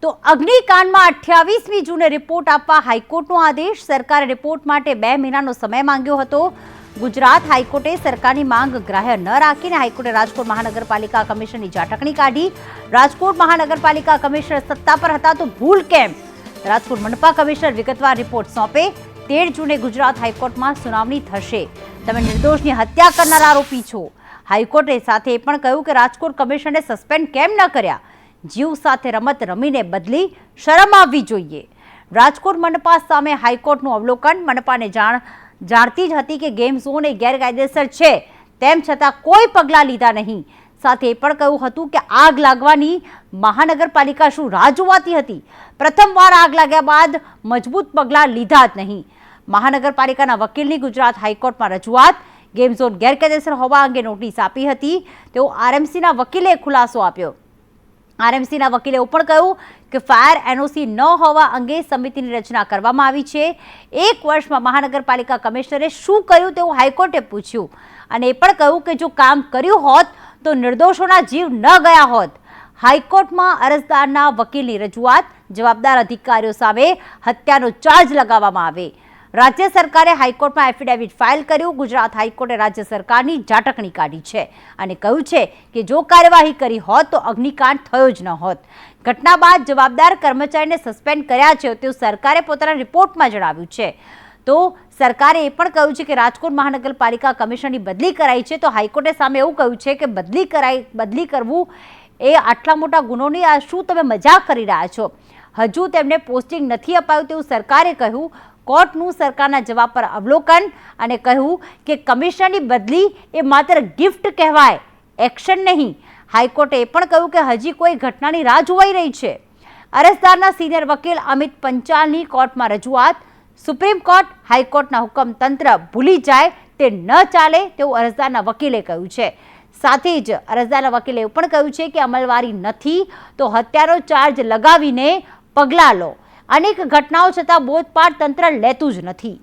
તો અગ્નિકાંડમાં 28મી જૂને રિપોર્ટ આપવા હાઈકોર્ટનો આદેશ. સરકારે રિપોર્ટ માટે 2 મહિનાનો સમય માંગ્યો હતો. ગુજરાત હાઈકોર્ટે સરકારની માંગ ગ્રાહ્ય ન રાખીને હાઈકોર્ટે રાજકોટ મહાનગરપાલિકા કમિશનરની ઝાટકણી કાઢી. રાજકોટ મહાનગરપાલિકા કમિશનર સત્તા પર હતા તો ભૂલ કેમ? રાજકોટ મનપા કમિશનર વિગતવાર રિપોર્ટ સોંપે. 13 જૂને ગુજરાત હાઈકોર્ટમાં સુનાવણી થશે. તમે નિર્દોષની હત્યા કરનારા આરોપી છો. હાઈકોર્ટે સાથે એ પણ કહ્યું કે રાજકોટ કમિશનરે સસ્પેન્ડ કેમ ન કર્યા? જીવ સાથે રમત રમીને બદલી શરમ આવવી જોઈએ. રાજકોટ મનપા સામે હાઈકોર્ટનું અવલોકન. મનપાને જાણતી જ હતી કે ગેમ ઝોન એ ગેરકાયદેસર છે, તેમ છતાં કોઈ પગલાં લીધા નહીં. સાથે એ પણ કહ્યું હતું કે આગ લાગવાની મહાનગરપાલિકા શું રાહ જોવાતી હતી? પ્રથમવાર આગ લાગ્યા બાદ મજબૂત પગલાં લીધા જ નહીં. મહાનગરપાલિકાના વકીલની ગુજરાત હાઈકોર્ટમાં રજૂઆત. ગેમ ઝોન ગેરકાયદેસર હોવા અંગે નોટિસ આપી હતી તેવો આરએમસીના વકીલે ખુલાસો આપ્યો. આરએમસીના વકીલે એવું પણ કહ્યું કે ફાયર એનઓસી ન હોવા અંગે સમિતિની રચના કરવામાં આવી છે. 1 વર્ષમાં મહાનગરપાલિકા કમિશનરે શું કર્યું તેવું હાઈકોર્ટે પૂછ્યું અને એ પણ કહ્યું કે જો કામ કર્યું હોત તો નિર્દોષોના જીવ ન ગયા હોત. હાઈકોર્ટમાં અરજદારના વકીલની રજૂઆત. જવાબદાર અધિકારીઓ સામે હત્યાનો ચાર્જ લગાવવામાં આવે. રાજ્ય સરકારે હાઈકોર્ટમાં એફિડેવિટ ફાઇલ કર્યું. ગુજરાત હાઈકોર્ટે રાજ્ય સરકારની ઝાટકણી કાઢી છે અને કહ્યું છે કે જો કાર્યવાહી કરી હોત તો અગ્નિકાંડ થયો જ ન હોત. ઘટના બાદ જવાબદાર કર્મચારીને સસ્પેન્ડ કર્યા છે તેવું સરકારે પોતાના રિપોર્ટમાં જણાવ્યું છે. તો સરકારે એ પણ કહ્યું છે કે રાજકોટ મહાનગરપાલિકા કમિશનરની બદલી કરાઈ છે. તો હાઈકોર્ટે સામે એવું કહ્યું છે કે બદલી કરવું એ આટલા મોટા ગુનોની આ શું તમે મજાક કરી રહ્યા છો? હજુ તેમને પોસ્ટિંગ નથી અપાયું તેવું સરકારે કહ્યું. કોર્ટનું સરકારના જવાબ પર અવલોકન અને કહ્યું કે કમિશનરની બદલી એ માત્ર ગિફ્ટ કહેવાય, એક્શન નહીં. હાઈકોર્ટે એ પણ કહ્યું કે હજી કોઈ ઘટનાની રાહ જોવાઈ રહી છે. અરજદારના સિનિયર વકીલ અમિત પંચાલની કોર્ટમાં રજૂઆત. સુપ્રીમ કોર્ટ હાઈકોર્ટના હુકમ તંત્ર ભૂલી જાય તે ન ચાલે તેવું અરજદારના વકીલે કહ્યું છે. સાથે જ અરજદારના વકીલે એવું પણ કહ્યું છે કે અમલવારી નથી તો હત્યાનો ચાર્જ લગાવીને પગલાં લો. અનેક ઘટનાઓ છતાં બોધપાઠ તંત્ર લેતું જ નથી.